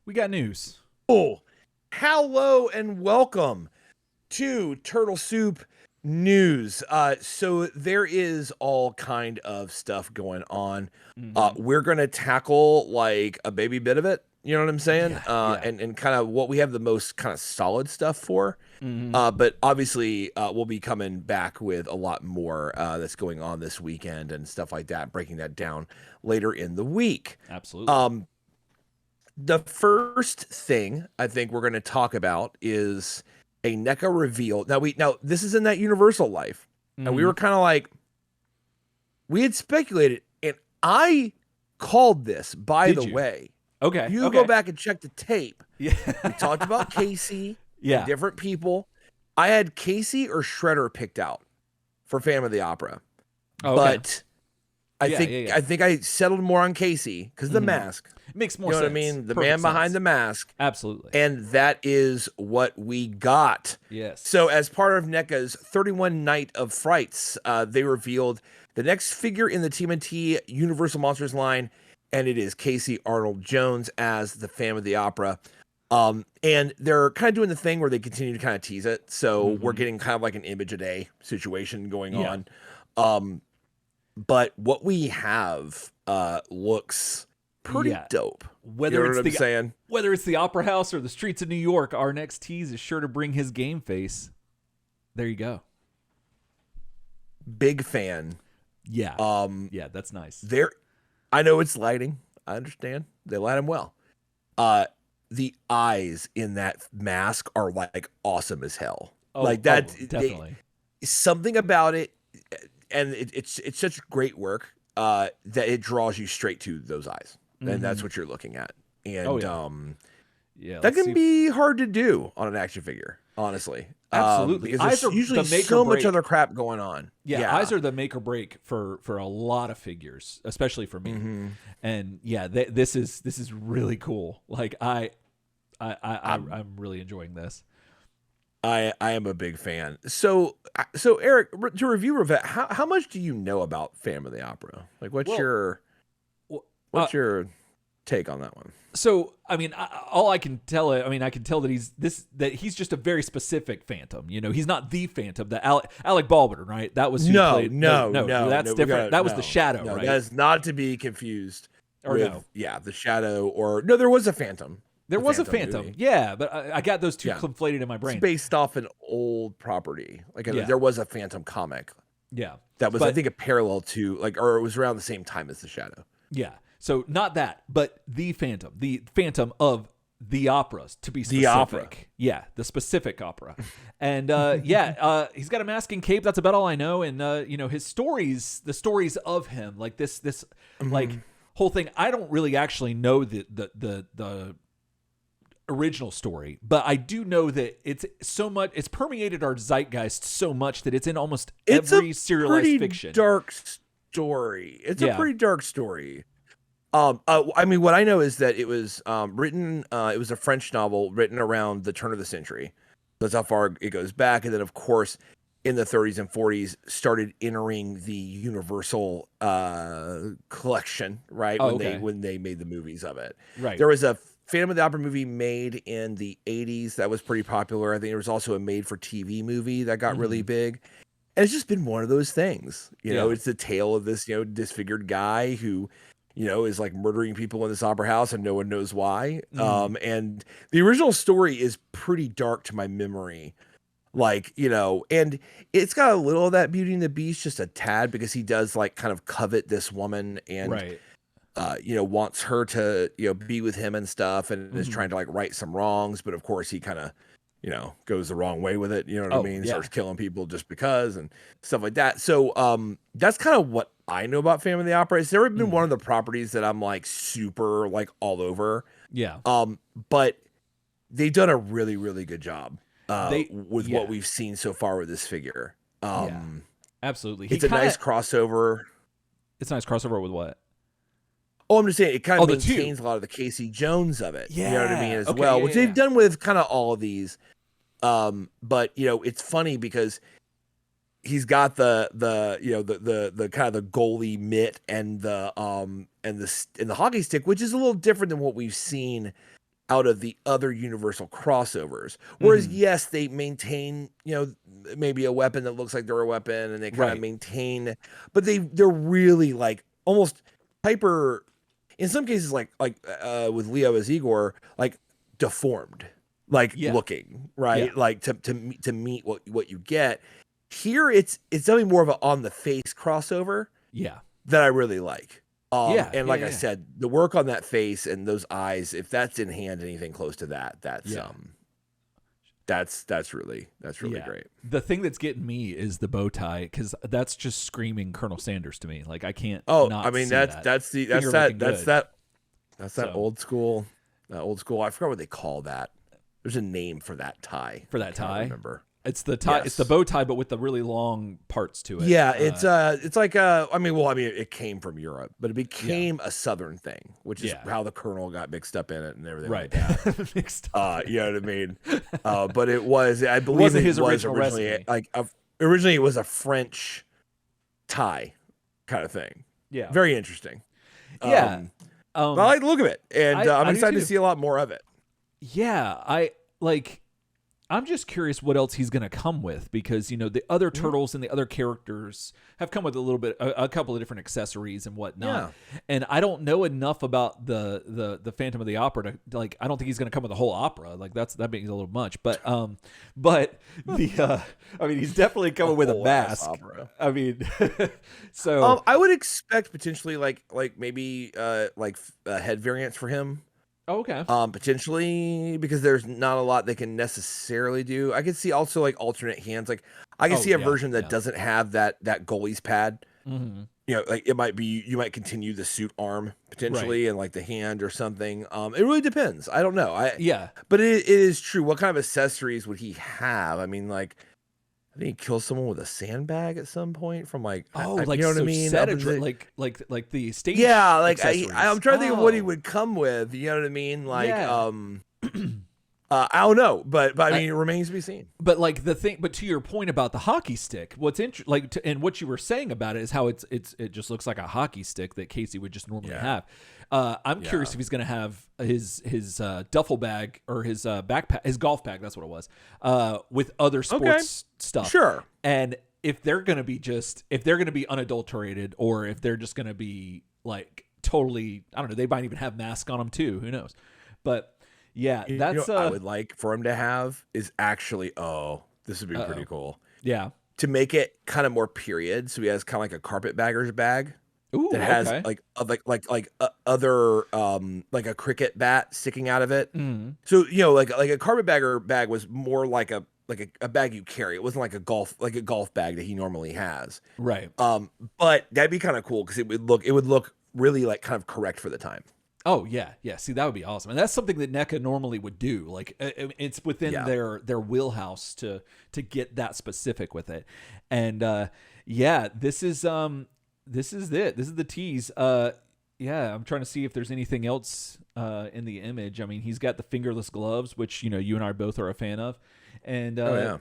We got news. Oh, hello and welcome to Turtle Soup News. So there is all kind of stuff going on. Mm-hmm. We're gonna tackle like a baby bit of it. You know what I'm saying? Yeah, yeah. And kind of what we have the most kind of solid stuff for. Mm-hmm. But obviously, we'll be coming back with a lot more that's going on this weekend and stuff like that, breaking that down later in the week. Absolutely. The first thing I think we're going to talk about is a NECA reveal. Now this is in that Universal life, and we Mm-hmm. were kind of like we had speculated, and I called this. By Did the you? way, if Okay. you go Okay. back and check the tape, Yeah. we talked about Casey and Yeah. different people. I had Casey or Shredder picked out for Phantom of the Opera, Oh, okay. but I Yeah. think Yeah. Yeah. I think I settled more on Casey because the Mm-hmm. mask. Makes You more know what I sense. mean? The Perfect man behind sense. the mask. Absolutely. And that is what we got. Yes. So, as part of NECA's 31 Night of Frights, they revealed the next figure in the TMNT Universal Monsters line, and it is Casey Arnold Jones as the Phantom of the Opera. And they're kind of doing the thing where they continue to kind of tease it. So, we're Mm-hmm. getting kind of like an image a day situation going Yeah. on. But what we have looks pretty Yeah. dope. Whether You know it's what I'm the saying? whether it's the Opera House or the streets of New York, our next tease is sure to bring his game face. There you go. Big fan. Yeah. Um, Yeah. That's nice. there, I know it's lighting. I understand they light him well. The eyes in that mask are like awesome as hell. Oh. Like that, Definitely. something about it, and it's such great work. That it draws you straight to those eyes, and that's Mm-hmm. what you're looking at. Oh And yeah. Yeah. that Let's can see. be hard to do on an action figure, honestly. Absolutely. Because Eyes there's are usually the make or so much break. other crap going on. Yeah, eyes Yeah. are the make or break for a lot of figures, especially for me. hmm And yeah, this is really cool. Like I'm really enjoying this. I am a big fan. So Eric, to review Revette, how much do you know about Phantom of the Opera? Like, Well, w- uh, what's your take on that one? so I mean, all I can tell it. I mean, I can tell that he's just a very specific Phantom. You know, he's not the Phantom. The Alec Baldwin, right? That was who played. No, That's no, different. That was the no, Shadow, no. right? That is not to be confused Or with no? the Shadow or no. There was a Phantom. There The was a Phantom Phantom, movie. yeah, but I got those two Yeah, conflated in my it's brain. based off an old property. Like Yeah, there was a Phantom comic yeah, that was, I but think, a parallel to or it was around the same time as the Shadow. yeah. So not that, but the Phantom of the operas, to be specific. The opera. Yeah, the specific opera. And he's got a mask and cape. That's about all I know. And his stories, the stories of him, like this like whole thing. I don't really actually know the original story, but I do know that it's permeated our zeitgeist so much that it's in almost It's every a serialized pretty fiction. dark story. It's a Yeah. pretty dark story. I mean, what I know is that it was written. It was a French novel written around the turn of the century. That's how far it goes back. And then, of course, in the 30s and 40s, started entering the Universal collection. Right Oh, when okay. they made the movies of it. Right. There was a Phantom of the Opera movie made in the 80s that was pretty popular. I think there was also a made-for-TV movie that got really big. And it's just been one of those things. You know, Yeah. it's the tale of this, disfigured guy who, is like murdering people in this opera house and no one knows why. And the original story is pretty dark to my memory. Like, and it's got a little of that Beauty and the Beast, just a tad, because he does like kind of covet this woman and, Right. wants her to, be with him and stuff and is Mhm. trying to like right some wrongs. But of course he kind of, goes the wrong way with it. You know what I Oh, mean? yeah. Starts killing people just because and stuff like that. So that's kind of what I know about Phantom of the Opera. It's never been one of the properties that I'm like super like all over. Yeah. But they've done a really, really good job They with yeah. what we've seen so far with this figure. Yeah. Absolutely. It's a nice crossover. It's a nice crossover with what? Oh, I'm just saying it kind of the two. maintains a lot of the Casey Jones of it. You know what I mean? Yeah. As Okay, well, yeah, which yeah, they've yeah. done with kind of all of these. But it's funny because he's got the kind of the goalie mitt and the hockey stick, which is a little different than what we've seen out of the other Universal crossovers. Whereas, yes, they maintain, maybe a weapon that looks like they're a weapon, and they kind of maintain, but they're really like almost hyper, in some cases, like with Leo as Igor, like deformed, like looking, right? Like to meet what you get. Here it's something more of an on the face crossover. Yeah. That I really like. And like I said, the work on that face and those eyes, if that's in hand anything close to that, that's really great. The thing that's getting me is the bow tie, because that's just screaming Colonel Sanders to me. Like I can't. That's that old school. I forgot what they call that. There's a name for that tie. For that tie, remember. It's the tie. Yes. It's the bow tie, but with the really long parts to it. Yeah, it's like it came from Europe, but it became a Southern thing, which is how the Colonel got mixed up in it and everything like that. Mixed up. You know what I mean? But it was, I believe, it was originally originally it was a French tie kind of thing. Yeah, very interesting. Yeah, I like the look of it, and I'm excited to see a lot more of it. Yeah, I'm just curious what else he's going to come with, because, the other turtles and the other characters have come with a couple of different accessories and whatnot. Yeah. And I don't know enough about the Phantom of the Opera to, like, I don't think he's going to come with a whole opera. Like that being a little much, but he's definitely coming with a mask. Opera. I mean, so I would expect potentially like maybe head variants for him. Okay. Potentially, because there's not a lot they can necessarily do. I could see also like alternate hands. Like I can see a version that doesn't have that goalie's pad. Mm-hmm. Like it might be, you might continue the suit arm potentially and like the hand or something. It really depends. I don't know. But it is true. What kind of accessories would he have? I mean, like, I think he kills someone with a sandbag at some point from like, you know what I mean? Like the stage. Yeah, like I'm trying to think of what he would come with. You know what I mean? Like, I don't know, but I mean, it remains to be seen. But like but to your point about the hockey stick, what's interesting, and what you were saying about it is how it just looks like a hockey stick that Casey would just normally have. I'm curious if he's going to have his duffel bag or his backpack, his golf bag. That's what it was. With other sports stuff. Sure. And if they're going to be unadulterated, or if they're just going to be like totally, I don't know, they might even have masks on them too. Who knows? But yeah, that's I would like for him to have is actually, this would be pretty cool. Yeah. To make it kind of more period. So he has kind of like a carpetbagger's bag. Ooh, that has other like a cricket bat sticking out of it. Mm. So like a carpetbagger bag was more like a bag you carry. It wasn't like a golf bag that he normally has. Right. But that'd be kind of cool because it would look really like kind of correct for the time. Oh yeah. See, that would be awesome, and that's something that NECA normally would do. Like it's within their wheelhouse to get that specific with it, and this is it. This is the tease. I'm trying to see if there's anything else in the image. I mean, he's got the fingerless gloves, which you and I both are a fan of, and all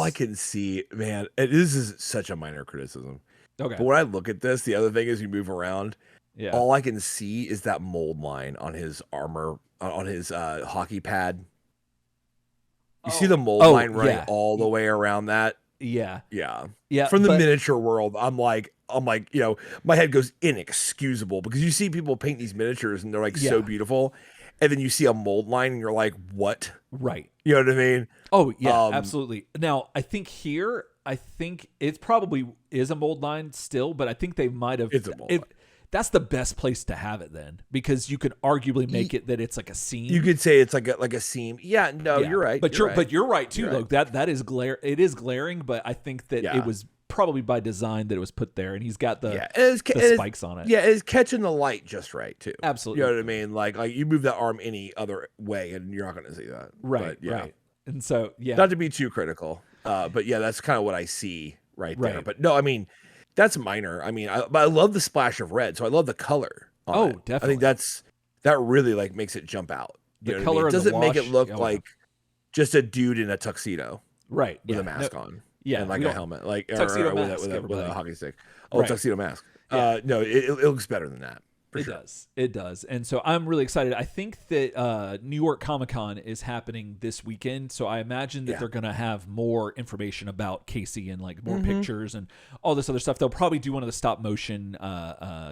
I can see, man, this is such a minor criticism. Okay, but when I look at this, the other thing is you move around. Yeah, all I can see is that mold line on his armor, on his hockey pad. You see the mold line running all the way around that. Yeah. From the miniature world, I'm like, my head goes inexcusable because you see people paint these miniatures and they're like so beautiful, and then you see a mold line and you're like, what? Right. You know what I mean? Oh yeah, absolutely. Now I think it probably is a mold line still, but I think they might have. It's a mold line. That's the best place to have it then, because you could arguably make it that it's like a seam. You could say it's like a seam. Yeah, no, you're right. But you're right too. Look, that is It is glaring, but I think that it was probably by design that it was put there, and he's got the spikes on it. Yeah, it's catching the light just right too. Absolutely. You know what I mean? Like you move that arm any other way, and you're not going to see that. Right. Right. And so not to be too critical, but that's kind of what I see right there. But no, I mean. That's minor. I mean, but I love the splash of red, so I love the color. Definitely. I think that really like makes it jump out. The color it doesn't make it look like just a dude in a tuxedo, right? With a mask on, and like a helmet, like tuxedo or mask, with a hockey stick. Tuxedo mask. No, it looks better than that. For It sure. does. It does. And so I'm really excited. I think that New York Comic-Con is happening this weekend. So I imagine that they're going to have more information about Casey and like more pictures and all this other stuff. They'll probably do one of the stop motion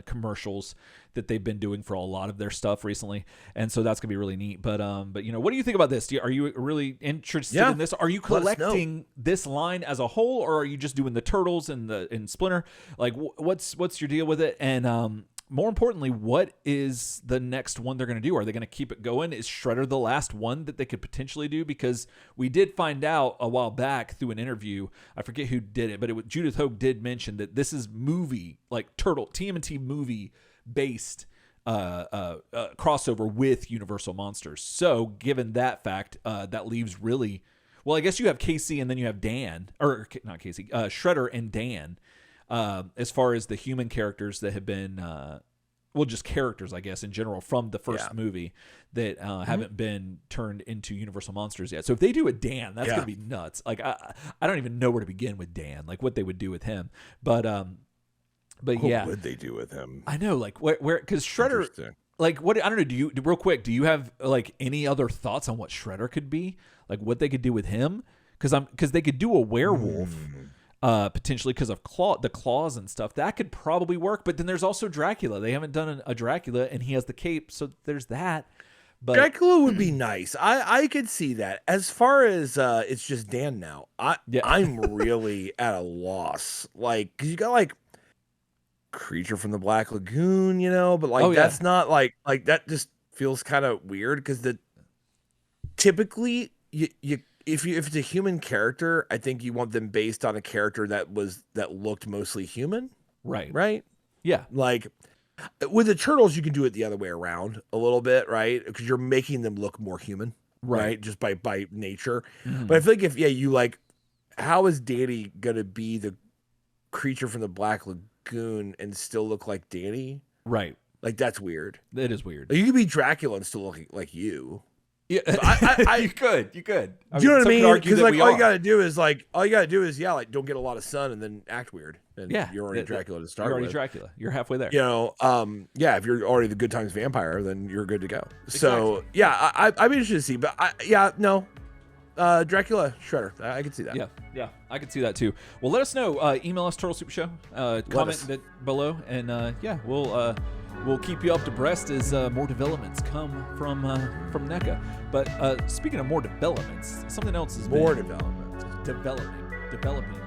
commercials that they've been doing for a lot of their stuff recently. And so that's going to be really neat. But you know, what do you think about this? Are you really interested in this? Are you collecting this line as a whole, or are you just doing the Turtles and Splinter? Like what's your deal with it? And more importantly, what is the next one they're going to do? Are they going to keep it going? Is Shredder the last one that they could potentially do? Because we did find out a while back through an interview, I forget who did it, but Judith Hogue did mention that this is movie, like TMNT movie based crossover with Universal Monsters. So given that fact, that leaves really, well, I guess you have Casey and then you have Dan, or not Casey, Shredder and Dan. As far as the human characters that have been, just characters, I guess, in general from the first movie that haven't been turned into Universal Monsters yet. So if they do a Dan, that's going to be nuts. Like, I don't even know where to begin with Dan, like what they would do with him. But What would they do with him? I know, like where, because Shredder, like what, I don't know. Do you have like any other thoughts on what Shredder could be? Like what they could do with him? Because they could do a werewolf. Potentially because of the claws and stuff that could probably work, but then there's also Dracula. They haven't done a Dracula, and he has the cape, so there's that. But Dracula would be nice. I could see that. As far as it's just Dan now. I'm really at a loss. Like, because you got like Creature from the Black Lagoon, you know, but like that's not like that just feels kind of weird because typically you if it's a human character, I think you want them based on a character that looked mostly human. Right? Yeah. Like with the Turtles, you can do it the other way around a little bit, right? Because you're making them look more human, right? Just by nature. But I feel like if you like, how is Danny gonna be the Creature from the Black Lagoon and still look like Danny? Right. Like that's weird. It is weird. Like, you could be Dracula and still look like you. Yeah, you could. Do you know what I mean? Because like all you gotta do is don't get a lot of sun and then act weird. And you're already Dracula to start with. You're already Dracula. You're halfway there. You know, if you're already the Good Times vampire, then you're good to go. Exactly. So I'd be interested to see. But Dracula, Shredder, I could see that. Yeah, I could see that too. Well, let us know. Email us Turtle Soup Show. Comment below, and we'll keep you up to breast as more developments come from NECA. But speaking of more developments, something else is more development. developing